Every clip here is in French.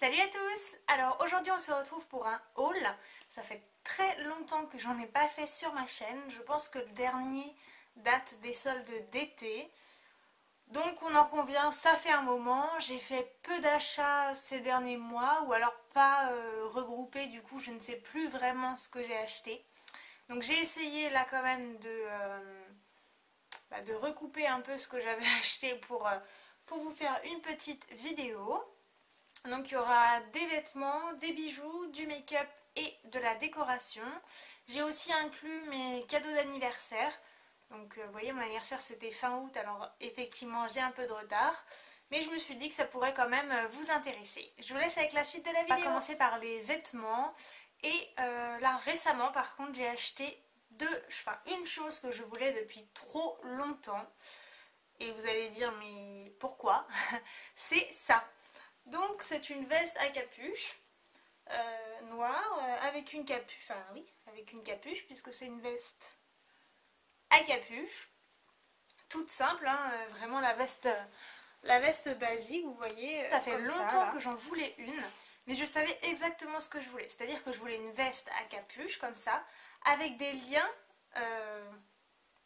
Salut à tous! Alors aujourd'hui on se retrouve pour un haul. Ça fait très longtemps que j'en ai pas fait sur ma chaîne. Je pense que le dernier date des soldes d'été. Donc on en convient, ça fait un moment. J'ai fait peu d'achats ces derniers mois ou alors pas regroupés. Du coup je ne sais plus vraiment ce que j'ai acheté. Donc j'ai essayé là quand même de recouper un peu ce que j'avais acheté pour vous faire une petite vidéo. Donc il y aura des vêtements, des bijoux, du make-up et de la décoration. J'ai aussi inclus mes cadeaux d'anniversaire. Donc vous voyez, mon anniversaire c'était fin août, alors effectivement j'ai un peu de retard. Mais je me suis dit que ça pourrait quand même vous intéresser. Je vous laisse avec la suite de la vidéo. On va commencer par les vêtements. Et là récemment par contre j'ai acheté une chose que je voulais depuis trop longtemps. Et vous allez dire mais pourquoi? C'est ça. Donc c'est une veste à capuche noire avec une capuche, enfin oui, avec une capuche puisque c'est une veste à capuche, toute simple, hein, vraiment la veste basique, vous voyez. Ça fait longtemps que j'en voulais une, mais je savais exactement ce que je voulais, c'est-à-dire que je voulais une veste à capuche comme ça, avec des liens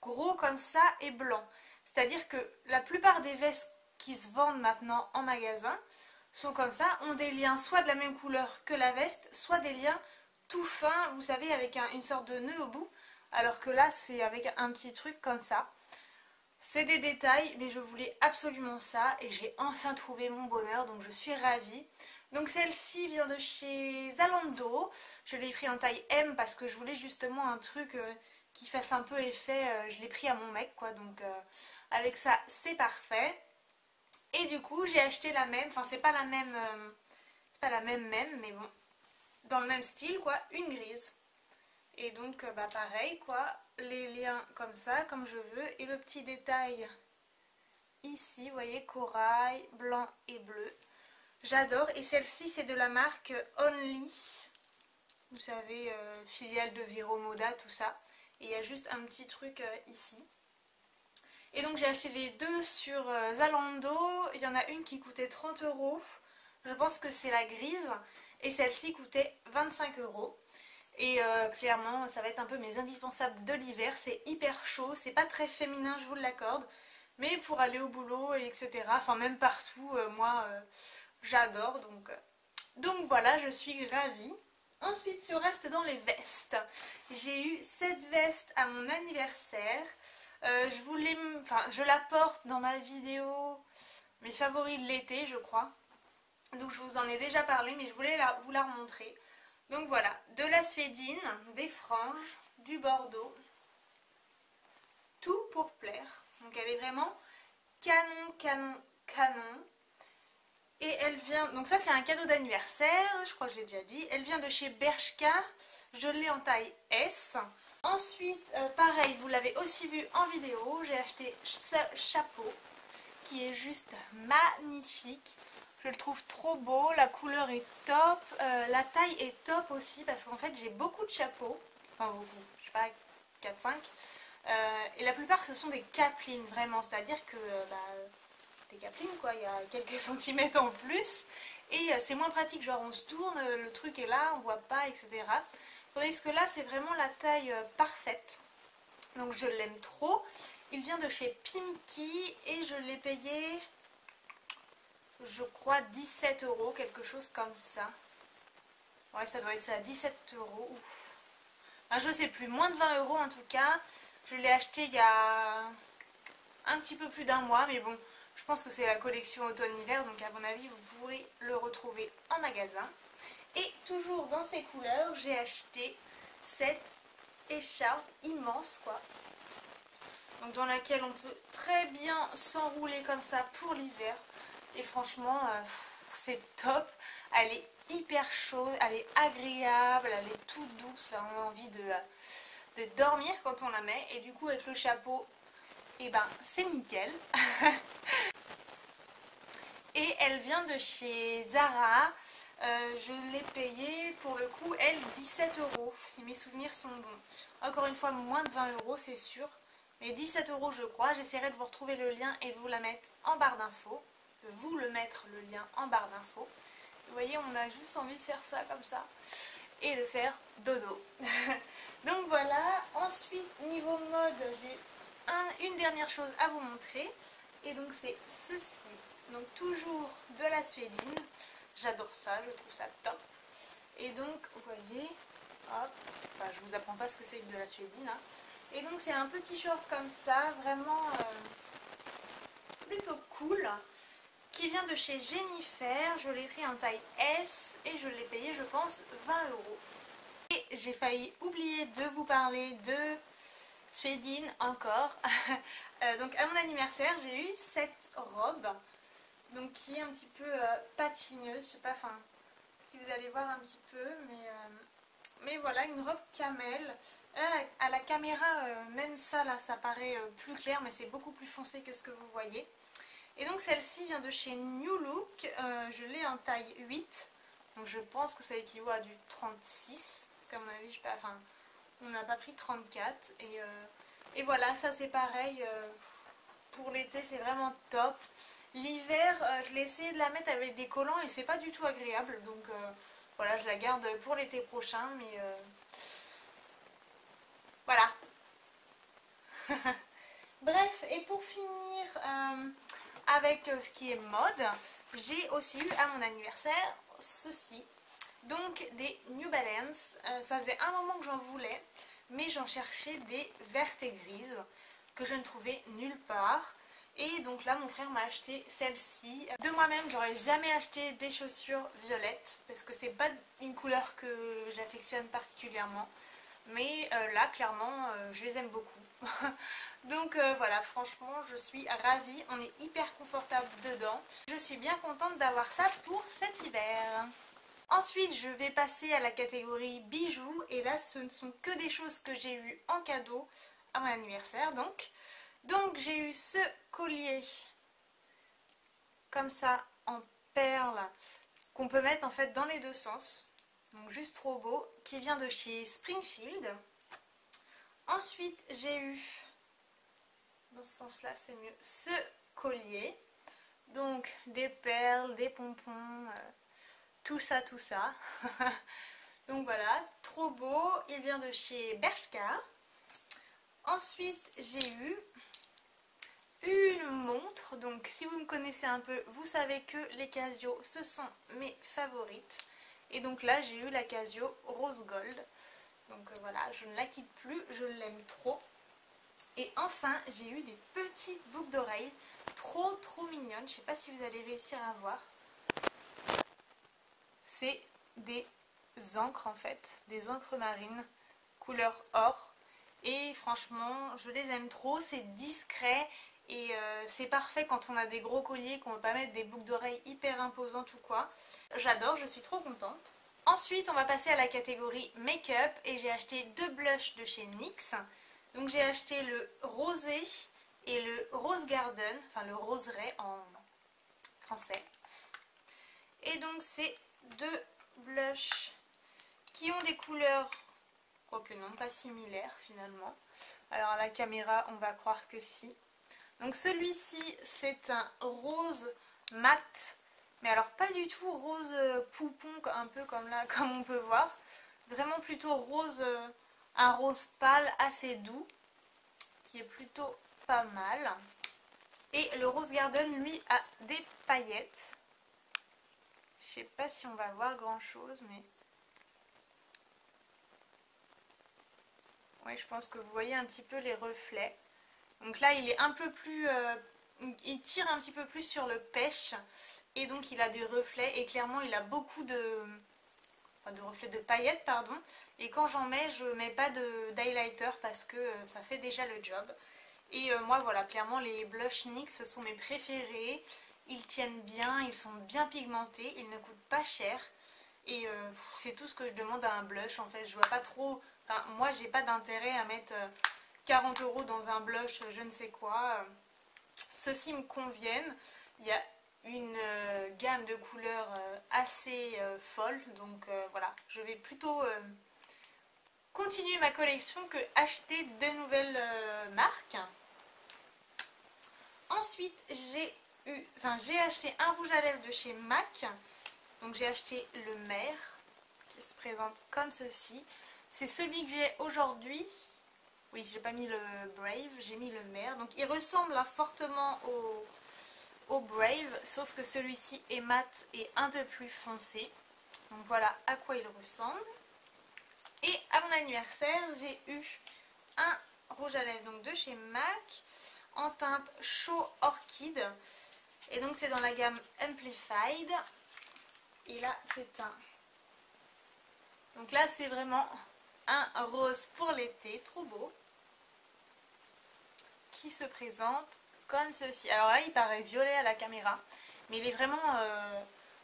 gros comme ça et blancs. C'est-à-dire que la plupart des vestes qui se vendent maintenant en magasin sont comme ça, ont des liens soit de la même couleur que la veste, soit des liens tout fins, vous savez, avec une sorte de nœud au bout, alors que là c'est avec un petit truc comme ça. C'est des détails, mais je voulais absolument ça et j'ai enfin trouvé mon bonheur, donc je suis ravie. Donc celle-ci vient de chez Zalando, je l'ai pris en taille M parce que je voulais justement un truc qui fasse un peu effet, je l'ai pris à mon mec quoi, donc avec ça c'est parfait. Et du coup j'ai acheté la même, enfin c'est pas la même, mais bon, dans le même style quoi, une grise. Et donc bah pareil quoi, les liens comme ça, comme je veux, et le petit détail ici, vous voyez, corail, blanc et bleu. J'adore, et celle-ci c'est de la marque Only, vous savez, filiale de Vero Moda, tout ça. Et il y a juste un petit truc ici. Et donc j'ai acheté les deux sur Zalando. Il y en a une qui coûtait 30 €. Je pense que c'est la grise. Et celle-ci coûtait 25 €. Et clairement ça va être un peu mes indispensables de l'hiver. C'est hyper chaud, c'est pas très féminin, je vous l'accorde. Mais pour aller au boulot, etc. Enfin même partout, moi j'adore. Donc voilà, je suis ravie. Ensuite, si on reste dans les vestes, j'ai eu cette veste à mon anniversaire. Je la porte dans ma vidéo mes favoris de l'été je crois, donc je vous en ai déjà parlé mais je voulais vous la remontrer. Donc voilà, de la suédine, des franges, du bordeaux, tout pour plaire. Donc elle est vraiment canon, canon, canon. Et elle vient, donc ça c'est un cadeau d'anniversaire, je crois que je l'ai déjà dit. Elle vient de chez Bershka, je l'ai en taille S. Ensuite, pareil, vous l'avez aussi vu en vidéo, j'ai acheté ce chapeau qui est juste magnifique. Je le trouve trop beau, la couleur est top, la taille est top aussi parce qu'en fait j'ai beaucoup de chapeaux, enfin beaucoup, je sais pas, 4-5. Et la plupart ce sont des caplines vraiment, c'est-à-dire que des caplines quoi, il y a quelques centimètres en plus et c'est moins pratique, genre on se tourne, le truc est là, on voit pas, etc. Tandis que là c'est vraiment la taille parfaite, donc je l'aime trop. Il vient de chez Pimki et je l'ai payé, je crois 17 €, quelque chose comme ça. Ouais, ça doit être ça, 17 €. Enfin, je sais plus, moins de 20 € en tout cas. Je l'ai acheté il y a un petit peu plus d'un mois, mais bon, je pense que c'est la collection automne-hiver, donc à mon avis vous pourrez le retrouver en magasin. Et toujours dans ces couleurs, j'ai acheté cette écharpe immense quoi. Donc dans laquelle on peut très bien s'enrouler comme ça pour l'hiver. Et franchement, c'est top. Elle est hyper chaude, elle est agréable, elle est toute douce. On a envie de dormir quand on la met. Et du coup avec le chapeau, et ben c'est nickel. Et elle vient de chez Zara. Je l'ai payée pour le coup, elle, 17 €, si mes souvenirs sont bons. Encore une fois, moins de 20 € c'est sûr. Mais 17 € je crois. J'essaierai de vous retrouver le lien et de vous la mettre en barre d'infos. Vous le mettre le lien en barre d'infos. Vous voyez, on a juste envie de faire ça comme ça et de faire dodo. Donc voilà, ensuite niveau mode, j'ai une dernière chose à vous montrer. Et donc c'est ceci. Donc toujours de la suédine. J'adore ça, je trouve ça top. Et donc, vous voyez, hop, enfin, je vous apprends pas ce que c'est que de la suédine. Hein. Et donc c'est un petit short comme ça, vraiment plutôt cool. Qui vient de chez Jennifer. Je l'ai pris en taille S et je l'ai payé, je pense, 20 €. Et j'ai failli oublier de vous parler de suédine encore. Donc à mon anniversaire, j'ai eu cette robe. Donc qui est un petit peu patineuse. Je sais pas, enfin, si vous allez voir un petit peu. Mais voilà, une robe camel. À la caméra, même ça, là, ça paraît plus clair. Mais c'est beaucoup plus foncé que ce que vous voyez. Et donc celle-ci vient de chez New Look. Je l'ai en taille 8. Donc je pense que ça équivaut à du 36. Parce qu'à mon avis, enfin, on n'a pas pris 34. Et voilà, ça c'est pareil. Pour l'été, c'est vraiment top. L'hiver, je l'ai essayé de la mettre avec des collants et c'est pas du tout agréable. Donc voilà, je la garde pour l'été prochain. Mais voilà. Bref, et pour finir avec ce qui est mode, j'ai aussi eu à mon anniversaire ceci. Donc des New Balance. Ça faisait un moment que j'en voulais, mais j'en cherchais des vertes et grises que je ne trouvais nulle part. Et donc là mon frère m'a acheté celle-ci. De moi-même j'aurais jamais acheté des chaussures violettes parce que c'est pas une couleur que j'affectionne particulièrement. Mais là clairement je les aime beaucoup. Donc voilà, franchement je suis ravie, on est hyper confortable dedans. Je suis bien contente d'avoir ça pour cet hiver. Ensuite je vais passer à la catégorie bijoux et là ce ne sont que des choses que j'ai eues en cadeau à mon anniversaire donc. Donc j'ai eu ce collier comme ça en perles qu'on peut mettre en fait dans les deux sens. Donc juste trop beau, qui vient de chez Springfield. Ensuite j'ai eu, dans ce sens là c'est mieux, ce collier. Donc des perles, des pompons, tout ça tout ça. Donc voilà, trop beau, il vient de chez Bershka. Ensuite j'ai eu une montre, donc si vous me connaissez un peu, vous savez que les Casio, ce sont mes favorites. Et donc là, j'ai eu la Casio Rose Gold. Donc voilà, je ne la quitte plus, je l'aime trop. Et enfin, j'ai eu des petites boucles d'oreilles, trop mignonnes. Je ne sais pas si vous allez réussir à voir. C'est des encres en fait, des encres marines, couleur or. Et franchement, je les aime trop, c'est discret. Et c'est parfait quand on a des gros colliers, qu'on ne veut pas mettre des boucles d'oreilles hyper imposantes ou quoi. J'adore, je suis trop contente. Ensuite, on va passer à la catégorie make-up et j'ai acheté deux blushs de chez NYX. Donc j'ai acheté le rosé et le rose garden, enfin le roseret en français. Et donc c'est deux blushs qui ont des couleurs, quoique non, pas similaires finalement. Alors à la caméra, on va croire que si. Donc celui-ci c'est un rose mat, mais alors pas du tout rose poupon, un peu comme là, comme on peut voir. Vraiment plutôt rose, un rose pâle assez doux, qui est plutôt pas mal. Et le rose garden lui a des paillettes. Je sais pas si on va voir grand chose, mais... Oui, je pense que vous voyez un petit peu les reflets. Donc là, il est un peu plus... il tire un petit peu plus sur le pêche. Et donc, il a des reflets. Et clairement, il a beaucoup de... Enfin, de reflets de paillettes, pardon. Et quand j'en mets, je mets pas d'highlighter parce que ça fait déjà le job. Et moi, voilà, clairement, les blushs NYX, ce sont mes préférés. Ils tiennent bien, ils sont bien pigmentés. Ils ne coûtent pas cher. Et c'est tout ce que je demande à un blush, en fait. Je vois pas trop... Enfin, moi, j'ai pas d'intérêt à mettre 40 € dans un blush, je ne sais quoi. Ceux-ci me conviennent. Il y a une gamme de couleurs assez folle. Donc voilà, je vais plutôt continuer ma collection que acheter de nouvelles marques. Ensuite, j'ai acheté un rouge à lèvres de chez MAC. Donc j'ai acheté le maire qui se présente comme ceci. C'est celui que j'ai aujourd'hui. Oui, j'ai pas mis le Brave, j'ai mis le maire. Donc il ressemble là, fortement au Brave, sauf que celui-ci est mat et un peu plus foncé. Donc voilà à quoi il ressemble. Et à mon anniversaire, j'ai eu un rouge à lèvres donc de chez MAC en teinte chaud orchide. Et donc c'est dans la gamme Amplified. Et là c'est un... Donc là c'est vraiment un rose pour l'été, trop beau. Qui se présente comme ceci. Alors là il paraît violet à la caméra. Mais il est vraiment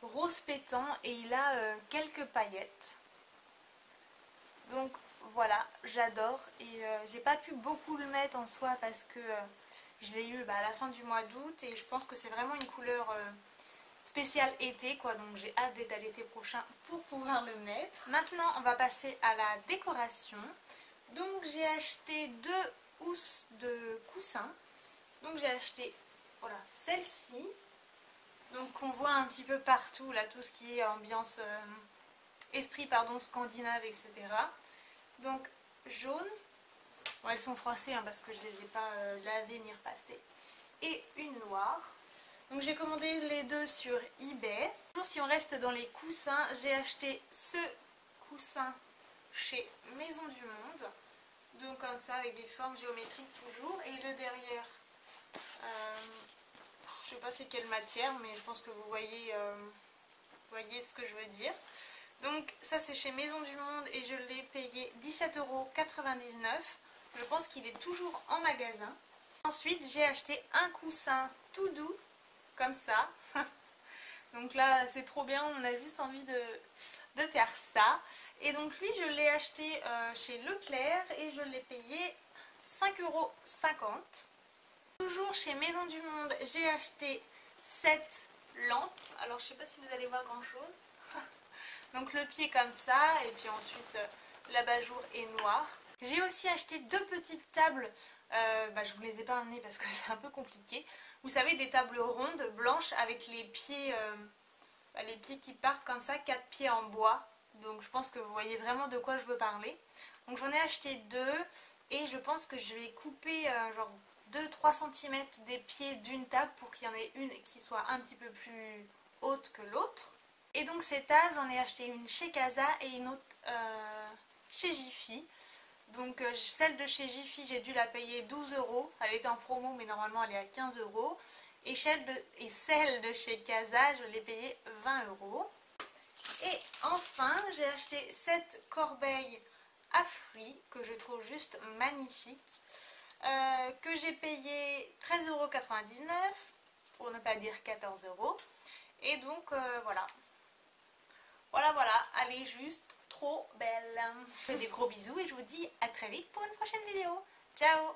rose pétant et il a quelques paillettes. Donc voilà, j'adore. Et j'ai pas pu beaucoup le mettre en soi parce que je l'ai eu à la fin du mois d'août. Et je pense que c'est vraiment une couleur... spécial été quoi, donc j'ai hâte d'être à l'été prochain pour pouvoir le mettre. Maintenant on va passer à la décoration. Donc j'ai acheté 2 housses de coussins. Donc j'ai acheté voilà celle-ci, donc qu'on voit un petit peu partout là, tout ce qui est ambiance esprit pardon scandinave, etc. Donc jaune, bon, elles sont froissées hein, parce que je les ai pas lavées ni repassées, et une noire. Donc j'ai commandé les deux sur eBay. Si on reste dans les coussins, j'ai acheté ce coussin chez Maison du Monde. Donc comme ça avec des formes géométriques toujours. Et le derrière, je sais pas c'est quelle matière mais je pense que vous voyez ce que je veux dire. Donc ça c'est chez Maison du Monde et je l'ai payé 17,99 €. Je pense qu'il est toujours en magasin. Ensuite j'ai acheté un coussin tout doux. Comme ça. Donc là c'est trop bien, on a juste envie de faire ça. Et donc lui je l'ai acheté chez Leclerc et je l'ai payé 5,50 €. Toujours chez Maison du Monde j'ai acheté cette lampe. Alors je sais pas si vous allez voir grand chose. Donc le pied comme ça et puis ensuite l'abat-jour est noir. J'ai aussi acheté 2 petites tables. Je vous les ai pas amenées parce que c'est un peu compliqué. Vous savez, des tables rondes blanches avec les pieds qui partent comme ça, 4 pieds en bois. Donc je pense que vous voyez vraiment de quoi je veux parler. Donc j'en ai acheté 2 et je pense que je vais couper genre 2-3 cm des pieds d'une table pour qu'il y en ait une qui soit un petit peu plus haute que l'autre. Et donc ces tables, j'en ai acheté une chez Casa et une autre chez Jiffy. Donc celle de chez Jiffy, j'ai dû la payer 12 €. Elle était en promo mais normalement elle est à 15 €. Et celle de chez Casa, je l'ai payée 20 €. Et enfin, j'ai acheté cette corbeille à fruits que je trouve juste magnifique. Que j'ai payé 13,99 € pour ne pas dire 14 €. Et donc voilà. Voilà, elle est juste trop belle. Je fais des gros bisous et je vous dis à très vite pour une prochaine vidéo. Ciao!